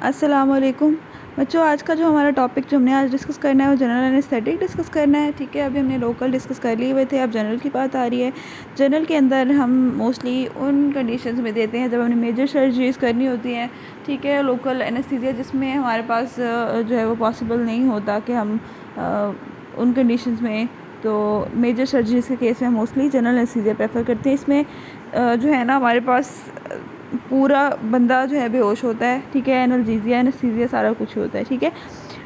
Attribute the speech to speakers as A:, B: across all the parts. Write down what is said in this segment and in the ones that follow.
A: अस्सलामुअलैकुम बच्चों। आज का जो हमारा टॉपिक जो हमने आज डिस्कस करना है वो जनरल एनेस्थेटिक डिस्कस करना है। ठीक है, अभी हमने लोकल डिस्कस कर लिए हुए थे, अब जनरल की बात आ रही है। जनरल के अंदर हम मोस्टली उन कंडीशंस में देते हैं जब हमने मेजर सर्जरीज करनी होती हैं। ठीक है, लोकल एनेस्थीसिया जिसमें हमारे पास जो है वो पॉसिबल नहीं होता कि हम उन कंडीशंस में, तो मेजर सर्जरीज के केस में हम मोस्टली जनरल एनेस्थीसिया प्रेफर करते हैं। इसमें जो है ना हमारे पास पूरा बंदा जो है बेहोश होता है। ठीक है, एनाल्जेसिया एनेस्थीसिया सारा कुछ होता है। ठीक है,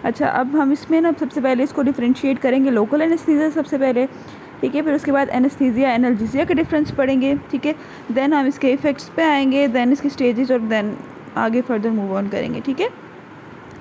A: अच्छा, अब हम इसमें ना सबसे पहले इसको डिफरेंशिएट करेंगे लोकल एनेस्थीसिया सबसे पहले। ठीक है, फिर उसके बाद एनेस्थीसिया एनाल्जेसिया का डिफरेंस पढ़ेंगे। ठीक है, देन हम इसके इफ़ेक्ट्स पे आएंगे, देन इसकी स्टेजेस, और देन आगे फर्दर मूव ऑन करेंगे। ठीक है,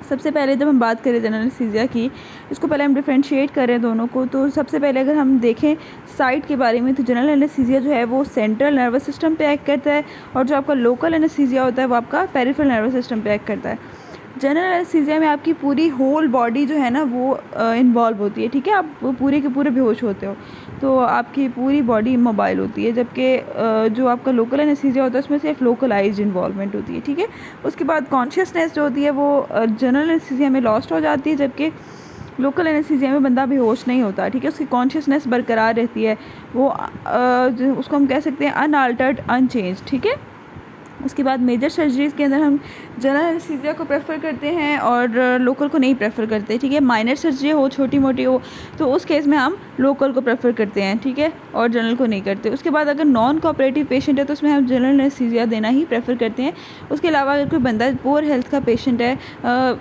A: सबसे पहले जब हम बात करें जनरल एनेस्थीसिया की, इसको पहले हम डिफरेंशिएट करें दोनों को। तो सबसे पहले अगर हम देखें साइट के बारे में, तो जनरल एनेस्थीसिया जो है वो सेंट्रल नर्वस सिस्टम पे एक्ट करता है, और जो आपका लोकल एनेस्थीसिया होता है वो आपका पेरिफेरल नर्वस सिस्टम पे एक्ट करता है। जनरल एनेस्थीसिया में आपकी पूरी होल बॉडी जो है ना वो इन्वॉल्व होती है। ठीक है, आप पूरे के पूरे बेहोश होते हो, तो आपकी पूरी बॉडी इमोबाइल होती है, जबकि जो आपका लोकल एनेस्थीसिया होता है उसमें सिर्फ लोकलाइज्ड इन्वॉल्वमेंट होती है। ठीक है, उसके बाद कॉन्शियसनेस जो होती है वो जनरल एनेस्थीसिया में लॉस्ट हो जाती है, जबकि लोकल एनेस्थीसिया में बंदा बेहोश नहीं होता। ठीक है, उसकी कॉन्शियसनेस बरकरार रहती है, वो उसको हम कह सकते हैं अनअल्टर्ड अनचेंज। ठीक है, उसके बाद मेजर सर्जरीज़ के अंदर हम जनरल एनेस्थीसिया को प्रेफर करते हैं और लोकल को नहीं प्रेफर करते। ठीक है, माइनर सर्जरी हो, छोटी मोटी हो, तो उस केस में हम लोकल को प्रेफर करते हैं। ठीक है, और जनरल को नहीं करते। उसके बाद अगर नॉन कोऑपरेटिव पेशेंट है तो उसमें हम जनरल एनेस्थीसिया देना ही प्रेफर करते हैं। उसके अलावा अगर कोई बंदा पुअर हेल्थ का पेशेंट है,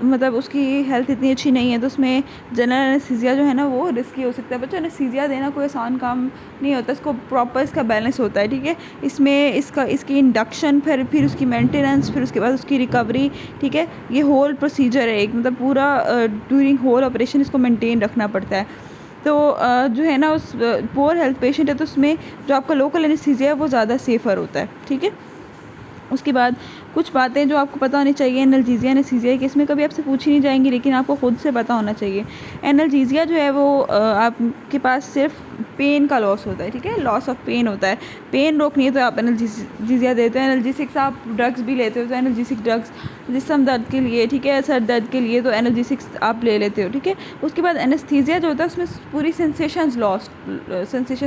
A: मतलब उसकी हेल्थ इतनी अच्छी नहीं है, तो उसमें जनरल एनेस्थीसिया जो है ना वो रिस्की हो सकता है। बच्चों, एनेस्थीसिया देना कोई आसान काम नहीं होता, इसको प्रॉपर इसका बैलेंस होता है। ठीक है, इसमें इसकी इंडक्शन, फिर उसकी मेंटेनेंस, फिर उसके बाद उसकी रिकवरी। ठीक है, ये होल प्रोसीजर है एक, मतलब पूरा ड्यूरिंग होल ऑपरेशन इसको मेंटेन रखना पड़ता है। तो जो है ना उस पुअर हेल्थ पेशेंट है तो उसमें जो आपका लोकल एनेस्थीसिया है वो ज़्यादा सेफ़र होता है। ठीक है, उसके बाद कुछ बातें जो आपको पता होनी चाहिए एनाल्जेसिया एनेस्थीसिया की, इसमें कभी आपसे पूछी नहीं जाएंगी लेकिन आपको ख़ुद से पता होना चाहिए। एनाल्जेसिया जो है वो आपके पास सिर्फ पेन का लॉस होता है। ठीक है, लॉस ऑफ पेन होता है। पेन रोकनी है तो आप एनाल्जेसिया देते हो। एनाल्जेसिक्स आप ड्रग्स भी लेते हो तो एनाल्जेसिक ड्रग्स जिस्म दर्द के लिए, ठीक है, सर दर्द के लिए, तो एनाल्जेसिक्स आप ले लेते हो। ठीक है, उसके बाद एनेस्थीसिया जो होता है उसमें पूरी सेंसेशंस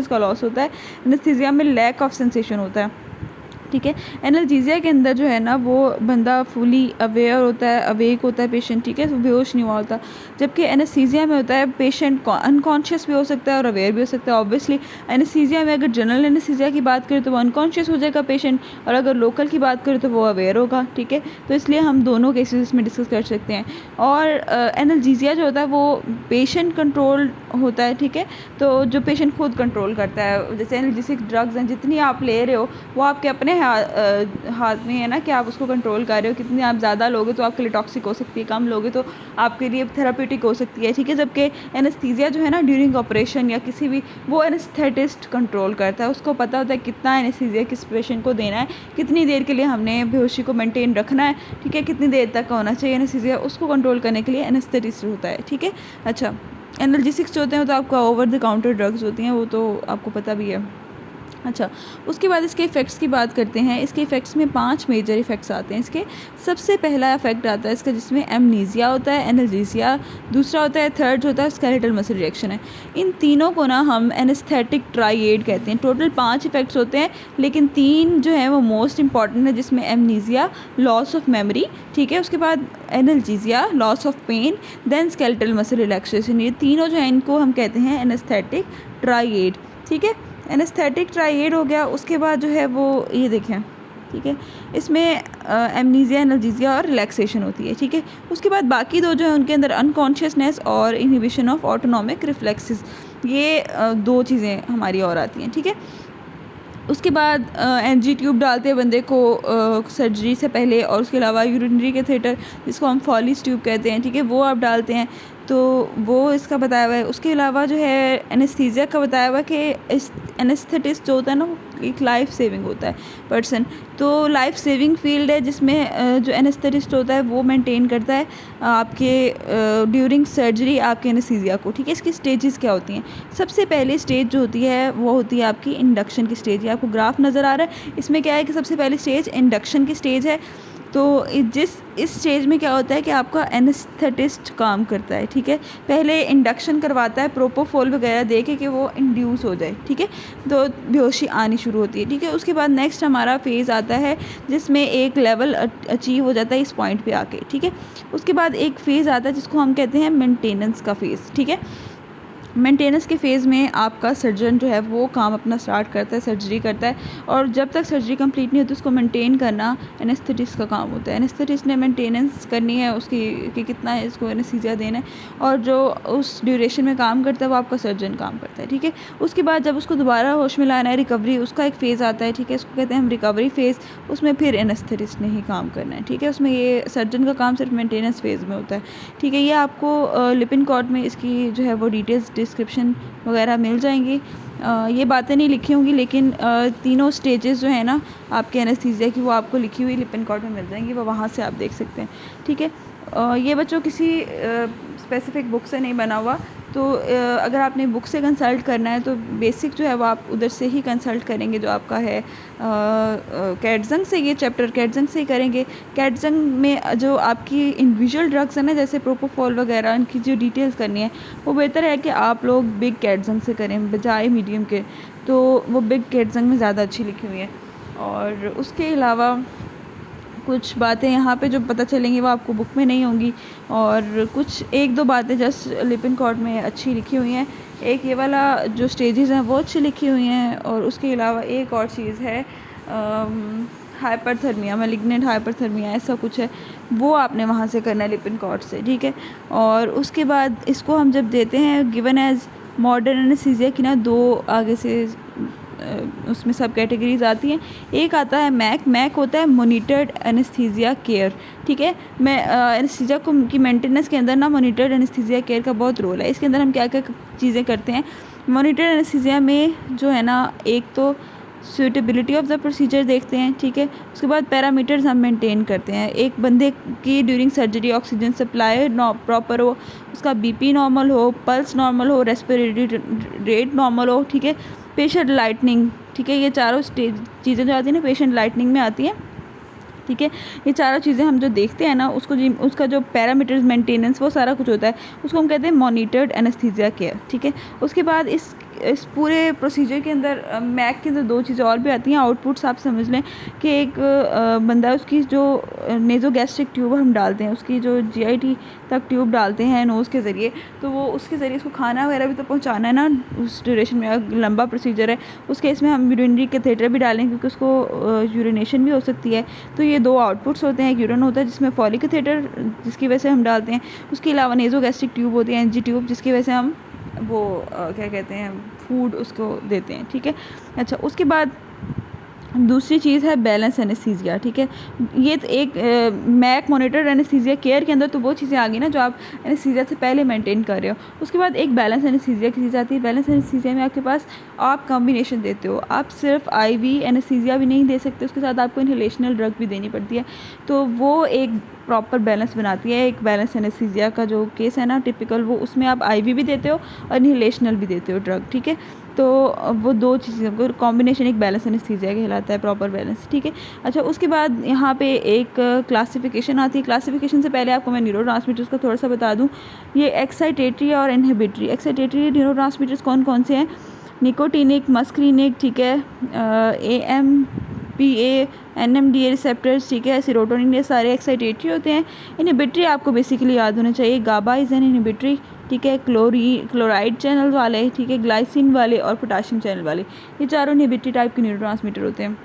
A: का लॉस होता है। एनेस्थीसिया में लैक ऑफ सेंसेशन होता है। ठीक है, एनाल्जेसिया के अंदर जो है ना वो बंदा फुली अवेयर होता है, अवेक होता है पेशेंट। ठीक है, बेहोश नहीं हुआ होता, जबकि एनेस्थीसिया में होता है पेशेंट अनकॉन्शियस भी हो सकता है और अवेयर भी हो सकता है। ऑब्वियसली एनेस्थीसिया में अगर जनरल एनेस्थीसिया की बात करें तो वो अनकॉन्शियस हो जाएगा पेशेंट, और अगर लोकल की बात करें तो वो अवेयर होगा। ठीक है, तो इसलिए हम दोनों केसेस में डिस्कस कर सकते हैं। और एनाल्जेसिया जो होता है वो पेशेंट कंट्रोल होता है। ठीक है, तो जो पेशेंट खुद कंट्रोल करता है, जैसे एनाल्जेसिक ड्रग्स हैं जितनी आप ले रहे हो वो आपके अपने हाथ में है ना कि आप उसको कंट्रोल कर रहे हो। कितनी आप ज़्यादा लोगे तो आपके लिए टॉक्सिक हो सकती है, कम लोगे तो आपके लिए थेराप्यूटिक हो सकती है। ठीक है, जबकि एनेस्थीसिया जो है ना ड्यूरिंग ऑपरेशन या किसी भी, वो एनेस्थेटिस्ट कंट्रोल करता है। उसको पता होता है कितना एनेस्थीसिया किस पेशेंट को देना है, कितनी देर के लिए हमने बेहोशी को मेंटेन रखना है। ठीक है, कितनी देर तक का होना चाहिए एनेस्थीसिया, उसको कंट्रोल करने के लिए एनेस्थेटिस्ट होता है। ठीक है, अच्छा, एनाल्जेसिक्स जो होते हैं वो तो आपका ओवर द काउंटर ड्रग्स होती हैं, वो तो आपको पता भी है। अच्छा, उसके बाद इसके इफ़ेक्ट्स की बात करते हैं। इसके इफ़ेक्ट्स में 5 मेजर इफ़ेक्ट्स आते हैं। इसके सबसे पहला इफेक्ट आता है इसका जिसमें एमनीजिया होता है, एनाल्जेसिया, दूसरा होता है, थर्ड होता है स्केलेटल मसल रिएक्शन है। इन तीनों को ना हम एनेस्थेटिक ट्राइएड कहते हैं। टोटल 5 इफ़ेक्ट्स होते हैं, लेकिन 3 जो हैं वो मोस्ट इंपॉर्टेंट है, जिसमें एमनीजिया, लॉस ऑफ मेमोरी, ठीक है, उसके बाद analgesia, loss of pain, then skeletal muscle relaxation. ये तीनों जो हैं इनको हम कहते हैं एनेस्थेटिक ट्राइएड। ठीक है, एनेस्थेटिक ट्राइएड हो गया। उसके बाद जो है वो ये देखें, ठीक है, इसमें एमनीजिया, एनाल्जेसिया और रिलैक्सेशन होती है। ठीक है, उसके बाद बाकी 2 जो है उनके अंदर अनकॉन्शियसनेस और इनहिबिशन ऑफ ऑटोनॉमिक रिफ्लेक्सेस, ये 2 चीज़ें हमारी और आती हैं। ठीक है, उसके बाद एनजी ट्यूब डालते हैं बंदे को सर्जरी से पहले, और उसके अलावा यूरिनरी कैथेटर जिसको हम फॉलिस ट्यूब कहते हैं, ठीक है, वो आप डालते हैं, तो वो इसका बताया हुआ है। उसके अलावा जो है एनेस्थीसिया का बताया हुआ है कि एनेस्थेटिस्ट जो होता है ना वो एक लाइफ सेविंग होता है पर्सन, तो लाइफ सेविंग फील्ड है जिसमें जो एनेस्थेटिस्ट होता है वो मेंटेन करता है आपके ड्यूरिंग सर्जरी आपके एनेस्थीसिया को। ठीक है, इसकी स्टेजेस क्या होती हैं? सबसे पहली स्टेज जो होती है वो होती है आपकी इंडक्शन की स्टेज। ये आपको ग्राफ नज़र आ रहा है, इसमें क्या है कि सबसे पहली स्टेज इंडक्शन की स्टेज है। तो इस स्टेज में क्या होता है कि आपका एनेस्थेटिस्ट काम करता है, ठीक है। पहले इंडक्शन करवाता है, प्रोपोफोल वगैरह दे के कि वो इंड्यूस हो जाए, ठीक है। तो बेहोशी आनी शुरू होती है, ठीक है। उसके बाद नेक्स्ट हमारा फेज़ आता है जिसमें एक लेवल अचीव हो जाता है इस पॉइंट पे आके, ठीक है। उसके बाद एक फ़ेज़ आता है जिसको हम कहते हैं मेंटेनेंस का फ़ेज़, ठीक है। मेंटेनेंस के फ़ेज़ में आपका सर्जन जो है वो काम अपना स्टार्ट करता है, सर्जरी करता है, और जब तक सर्जरी कंप्लीट नहीं होती उसको मेंटेन करना एनेस्थेटिस्ट का काम होता है। एनेस्थेटिस्ट ने मेंटेनेंस करनी है उसकी कि कितना है इसको एनेस्थीसिया देना है, और जो उस ड्यूरेशन में काम करता है वो आपका सर्जन काम करता है, ठीक है। उसके बाद जब उसको दोबारा होश में लाना है, रिकवरी, उसका एक फ़ेज़ आता है, ठीक है। इसको कहते हैं हम रिकवरी फ़ेज़। उसमें फिर एनेस्थेटिस्ट ने ही काम करना है, ठीक है। उसमें ये सर्जन का काम सिर्फ मेंटेनेंस फ़ेज़ में होता है, ठीक है। ये आपको लिपिनकॉड में इसकी जो है वो डिटेल्स डिस्क्रिप्शन वगैरह मिल जाएंगी। ये बातें नहीं लिखी होंगी, लेकिन तीनों स्टेजेस जो है ना आपके एनेस्थीसिया की वो आपको लिखी हुई लिपिनकॉड में मिल जाएंगी, वो वहाँ से आप देख सकते हैं, ठीक है। ये बच्चों किसी स्पेसिफ़िक बुक से नहीं बना हुआ, तो अगर आपने बुक से कंसल्ट करना है तो बेसिक जो है वो आप उधर से ही कंसल्ट करेंगे, जो आपका है कैटजंग से, ये चैप्टर कैटजंग से ही करेंगे। कैटजंग में जो आपकी इंडिविजुअल ड्रग्स है ना, जैसे प्रोपोफॉल वगैरह, उनकी जो डिटेल्स करनी है वो बेहतर है कि आप लोग बिग कैटजंग से करें बजाय मीडियम के, तो वो बिग कैटजंग में ज़्यादा अच्छी लिखी हुई है। और उसके अलावा कुछ बातें यहाँ पे जो पता चलेंगी वो आपको बुक में नहीं होंगी, और कुछ एक दो बातें जस्ट लिपिनकॉड में अच्छी लिखी हुई हैं। एक ये वाला जो स्टेजेस हैं वो अच्छी लिखी हुई हैं, और उसके अलावा एक और चीज़ है हाइपरथर्मिया, मैलिग्नेंट हाइपरथर्मिया ऐसा कुछ है, वो आपने वहाँ से करना है लिपिनकॉड से, ठीक है। और उसके बाद इसको हम जब देते हैं गिवन एज मॉडर्न एनेस्थीसिया की ना दो आगे से उसमें सब कैटेगरीज आती हैं। एक आता है मैक होता है मॉनिटर्ड एनेस्थीसिया केयर, ठीक है। मैं एनेस्थीसिया को की मेंटेनेंस के अंदर ना मॉनिटर्ड एनेस्थीसिया केयर का बहुत रोल है। इसके अंदर हम क्या क्या चीज़ें करते हैं मॉनिटर्ड एनेस्थीसिया में, जो है ना, एक तो सूटेबिलिटी ऑफ द प्रोसीजर देखते हैं, ठीक है। उसके बाद पैरामीटर्स हम मेंटेन करते हैं। एक बंदे की during surgery oxygen supply proper हो, उसका बीपी नॉर्मल हो, पल्स नॉर्मल हो, रेस्पिरेटरी रेट नॉर्मल हो, ठीक है। पेशेंट लाइटनिंग, ठीक है। ये चारों चीज़ें जो आती हैं ना पेशेंट लाइटनिंग में आती हैं, ठीक है। ये चारों चीज़ें हम जो देखते हैं ना उसका जो पैरामीटर्स मेंटेनेंस वो सारा कुछ होता है, उसको हम कहते हैं मॉनिटर्ड एनेस्थीसिया केयर, ठीक है। उसके बाद इस पूरे प्रोसीजर के अंदर मैक के अंदर दो चीज़ें और भी आती हैं। आउटपुट्स आप समझ लें कि एक बंदा उसकी जो नेज़ोगैस्ट्रिक ट्यूब हम डालते हैं, उसकी जो जीआईटी तक ट्यूब डालते हैं नोज़ के ज़रिए, तो वो उसके ज़रिए उसको खाना वगैरह भी तो पहुंचाना है ना उस ड्यूरेशन में। लंबा प्रोसीजर है, उस केस में हम यूरिनरी कैथेटर भी डालें क्योंकि उसको यूरिनेशन भी हो सकती है। तो ये दो आउटपुट्स होते हैं। एक यूरिन होता है जिसमें फॉलिक कैथेटर जिसकी वजह से हम डालते हैं, उसके अलावा नेज़ोगैस्ट्रिक ट्यूब होती है एनजी ट्यूब जिसकी वजह से हम वो क्या कहते हैं फूड उसको देते हैं, ठीक है। अच्छा, उसके बाद दूसरी चीज़ है बैलेंस एनेस्थीसिया, ठीक है। ये तो एक मैक मॉनिटर्ड एनेस्थीसिया केयर के अंदर तो वो चीज़ें आ गई ना जो आप एनेस्थीसिया से पहले मेंटेन कर रहे हो। उसके बाद एक बैलेंस एनेस्थीसिया की चीज़ आती है। बैलेंस एनेस्थीसिया में आपके पास आप कॉम्बिनेशन देते हो, आप सिर्फ आईवी एनेस्थीसिया भी नहीं दे सकते, उसके साथ आपको इनहेलेशनल ड्रग भी देनी पड़ती है। तो वो एक प्रॉपर बैलेंस बनाती है। एक बैलेंस एनेस्थीसिया का जो केस है ना टिपिकल, वो उसमें आप आईवी भी देते हो और इनहेलेशनल भी देते हो ड्रग, ठीक है। तो वो दो चीज़ें को कॉम्बिनेशन एक बैलेंस एनेस्थीसिया कहलाता है, प्रॉपर बैलेंस, ठीक है। अच्छा, उसके बाद यहाँ पे एक क्लासिफिकेशन आती है। क्लासिफिकेशन से पहले आपको मैं न्यूरोट्रांसमीटर्स का थोड़ा सा बता दूँ। ये एक्साइटेटरी और इनहिबिटरी। एक्साइटेटरी न्यूरोट्रांसमीटर्स कौन कौन से हैं? निकोटिनिक, मस्क्रीनिक, ठीक है, AMPA, NMDA रिसेप्टर्स, ठीक है, सेरोटोनिन, ये सारे एक्साइटेटरी होते हैं। इनहिबिटरी आपको बेसिकली याद होना चाहिए। गाबा इज़ एन इनहिबिटरी, ठीक है, क्लोराइड चैनल वाले, ठीक है, ग्लाइसिन वाले और पोटाशियम चैनल वाले, ये चारों इनहिबिटरी टाइप के न्यूरोट्रांसमीटर होते हैं,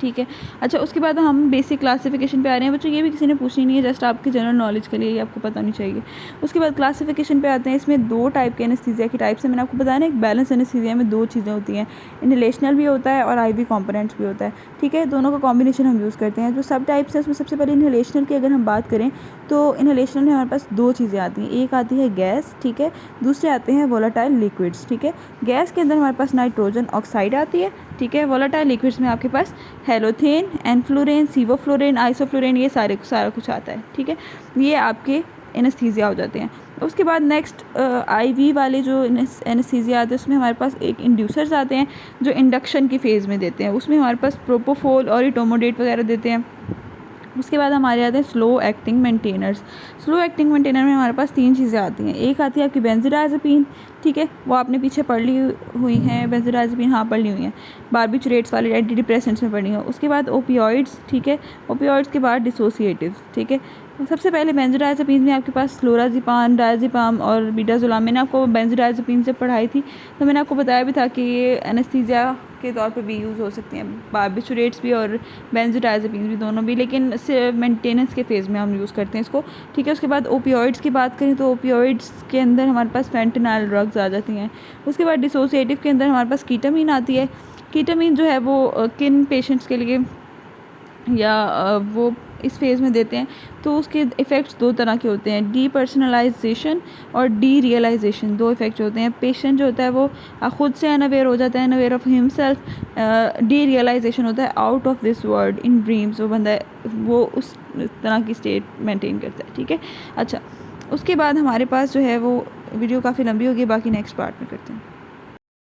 A: ठीक है। अच्छा, उसके बाद हम बेसिक क्लासिफिकेशन पे आ रहे हैं बच्चों। ये भी किसी ने पूछनी नहीं है, जस्ट आपके जनरल नॉलेज के लिए ये आपको पता नहीं चाहिए। उसके बाद क्लासिफिकेशन पे आते हैं। इसमें दो टाइप के एनेस्थीसिया की टाइप्स है, मैंने आपको बताया ना। एक बैलेंस एनेस्थीसिया में दो चीज़ें होती हैं, इनहेलेशनल भी होता है और आईवी कंपोनेंट्स भी होता है, ठीक है। दोनों का कॉम्बिनेशन हम यूज़ करते हैं। जो सब टाइप्स है उसमें सबसे पहले इनहेलेशनल की अगर हम बात करें तो इनहेलेशनल में हमारे पास दो चीज़ें आती हैं। एक आती है गैस, ठीक है, दूसरे आते हैं वोलेटाइल लिक्विड्स, ठीक है। गैस के अंदर हमारे पास नाइट्रोजन ऑक्साइड आती है, ठीक है। वोलेटाइल लिक्विड्स में आपके पास हेलोथेन, एनफ्लोरेन, सीवोफ्लोरेन, आइसोफ्लोरेन, ये सारा कुछ आता है, ठीक है। ये आपके एनेस्थीसिया हो जाते हैं। उसके बाद नेक्स्ट आईवी वाले जो एनेस्थीसिया आते हैं उसमें हमारे पास एक इंड्यूसर्स आते हैं जो इंडक्शन की फ़ेज़ में देते हैं। उसमें हमारे पास प्रोपोफोल और इटोमोडेट वगैरह देते हैं। उसके बाद हमारे आते हैं slow acting maintainers. Slow acting maintainer में हमारे पास 3 चीज़ें आती हैं। एक आती है आपकी बेंजोडाज़ेपिन, ठीक है, वो आपने पीछे पढ़ ली हुई हैं, बेंजोडाज़ेपिन हाँ पढ़ ली हुई हैं, बार्बिचुरेट्स वाले एंटी डिप्रेसेंट्स में पढ़ी हैं। उसके बाद ओपियोइड्स, ठीक है, ओपियोइड्स के बाद डिसोसिएटिव्स, ठीक है। सबसे पहले बेंजोडाज़ेपिन में आपके पास क्लोराज़ेपाम, डायज़ेपाम और बीटाज़ोलाम। मैंने आपको बेंजोडाज़ेपिन से पढ़ाई थी, तो मैंने आपको बताया भी था कि ये एनेस्थीसिया के तौर पे भी यूज़ हो सकते हैं, बार्बिचुरेट्स भी और बेंजोडाज़ेपिन भी, दोनों भी, लेकिन सिर्फ मेंटेनेंस के फेज़ में हम यूज़ करते हैं इसको, ठीक है। उसके बाद ओपियोइड्स की बात करें तो ओपियोइड्स के अंदर हमारे पास फेंटेनाइल ड्रग्स आ जाती हैं। उसके बाद डिसोसिएटिव के अंदर हमारे पास कीटामीन आती है। कीटामीन जो है वो किन पेशेंट्स के लिए या वो इस फेज़ में देते हैं, तो उसके इफ़ेक्ट्स 2 तरह के होते हैं, डीपर्सनलाइजेशन और डी रियलाइजेशन। 2 इफ़ेक्ट्स होते हैं। पेशेंट जो होता है वो खुद से अनअवेयर हो जाता है, unaware of himself. Derealization होता है out of this world in dreams, वो बंदा वो उस तरह की स्टेट मेंटेन करता है, ठीक है। अच्छा, उसके बाद हमारे पास जो है वो वीडियो काफ़ी लंबी होगी, बाकी नेक्स्ट पार्ट में करते हैं।